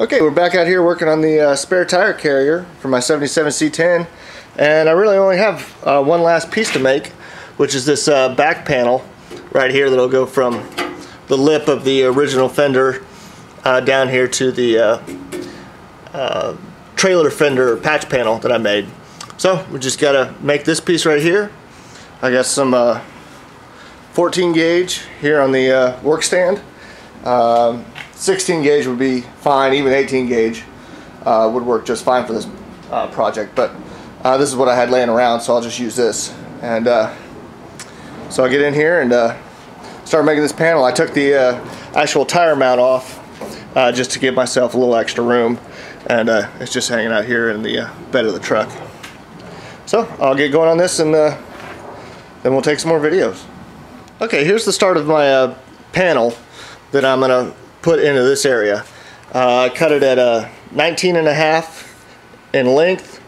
Okay, we're back out here working on the spare tire carrier for my 77 C10, and I really only have one last piece to make, which is this back panel right here that'll go from the lip of the original fender down here to the trailer fender patch panel that I made. So we just gotta make this piece right here. I got some 14 gauge here on the work stand. 16 gauge would be fine, even 18 gauge would work just fine for this project, but this is what I had laying around, so I'll just use this. And so I get in here and start making this panel. I took the actual tire mount off just to give myself a little extra room, and it's just hanging out here in the bed of the truck. So I'll get going on this, and then we'll take some more videos. Okay, here's the start of my panel that I'm gonna put into this area. I cut it at 19.5 in length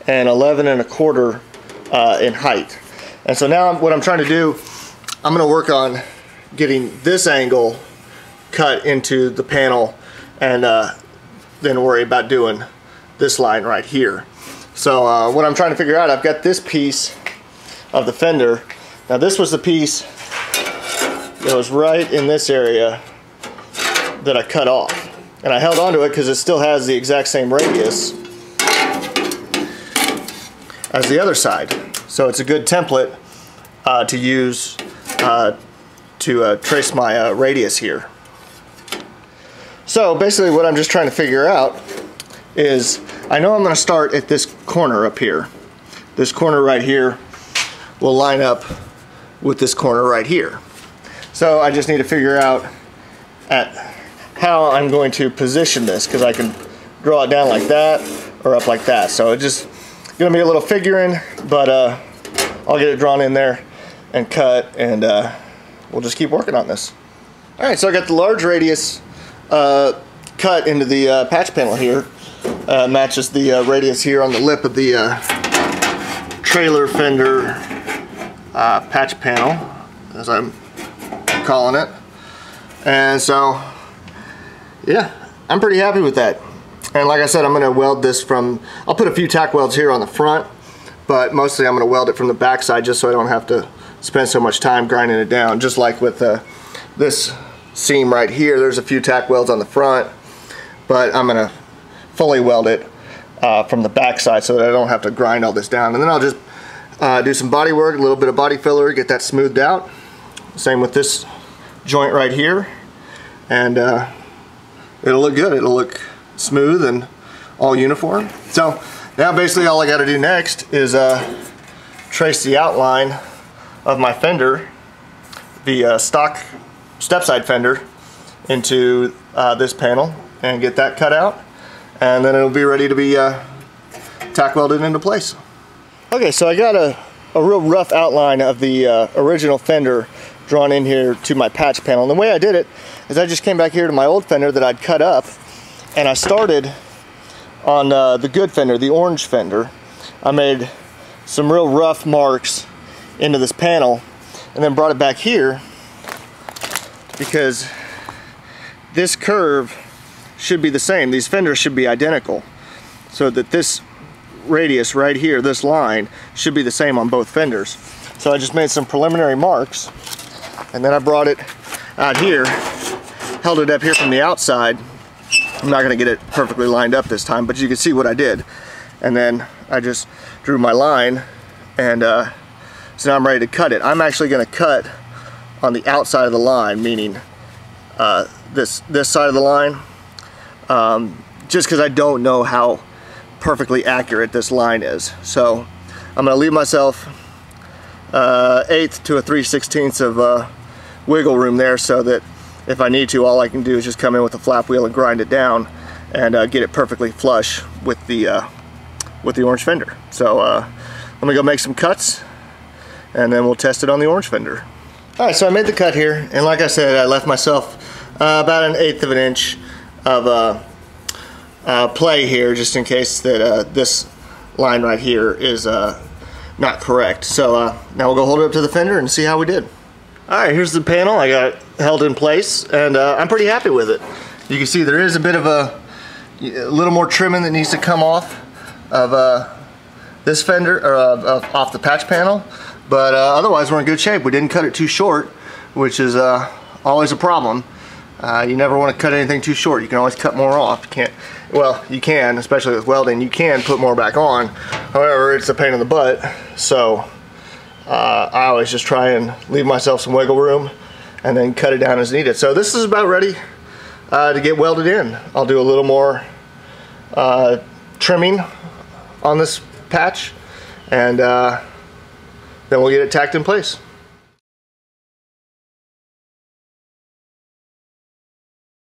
and 11.25 in height. And so now what I'm trying to do, I'm going to work on getting this angle cut into the panel, and then worry about doing this line right here. So what I'm trying to figure out, I've got this piece of the fender. Now this was the piece that was right in this area that I cut off, and I held onto it because it still has the exact same radius as the other side, so it's a good template to use to trace my radius here. So basically what I'm just trying to figure out is, I know I'm going to start at this corner up here. This corner right here will line up with this corner right here, so I just need to figure out how I'm going to position this, because I can draw it down like that or up like that. So it's just gonna be a little figuring, but I'll get it drawn in there and cut, and we'll just keep working on this. Alright, so I got the large radius cut into the patch panel here. Matches the radius here on the lip of the trailer fender patch panel, as I'm calling it. And so yeah, I'm pretty happy with that. And like I said, I'm going to weld this from, I'll put a few tack welds here on the front, but mostly I'm going to weld it from the back side, just so I don't have to spend so much time grinding it down. Just like with this seam right here, there's a few tack welds on the front, but I'm going to fully weld it from the back side so that I don't have to grind all this down. And then I'll just do some body work, a little bit of body filler, get that smoothed out. Same with this joint right here, and it'll look good. It'll look smooth and all uniform. So now basically all I got to do next is trace the outline of my fender, the stock stepside fender, into this panel and get that cut out, and then it'll be ready to be tack welded into place. Okay, so I got a real rough outline of the original fender drawn in here to my patch panel. And the way I did it is I just came back here to my old fender that I'd cut up, and I started on the good fender, the orange fender. I made some real rough marks into this panel, and then brought it back here, because this curve should be the same. These fenders should be identical, so that this radius right here, this line, should be the same on both fenders. So I just made some preliminary marks, and then I brought it out here, held it up here from the outside. I'm not going to get it perfectly lined up this time, but you can see what I did. And then I just drew my line, and so now I'm ready to cut it. I'm actually going to cut on the outside of the line, meaning this side of the line, just because I don't know how perfectly accurate this line is. So I'm going to leave myself 1/8 to a 3/16 of wiggle room there, so that if I need to, all I can do is just come in with a flap wheel and grind it down and get it perfectly flush with the orange fender. So let me go make some cuts, and then we'll test it on the orange fender. Alright, so I made the cut here, and like I said, I left myself about 1/8 of an inch of play here, just in case that this line right here is not correct. So now we'll go hold it up to the fender and see how we did. Alright, here's the panel. I got it held in place, and I'm pretty happy with it. You can see there is a bit of a a little more trimming that needs to come off of this fender, or off the patch panel, but otherwise we're in good shape. We didn't cut it too short, which is always a problem. You never want to cut anything too short. You can always cut more off. You can't, well, you can, especially with welding, you can put more back on. However, it's a pain in the butt, so I always just try and leave myself some wiggle room and then cut it down as needed. So this is about ready to get welded in. I'll do a little more trimming on this patch, and then we'll get it tacked in place.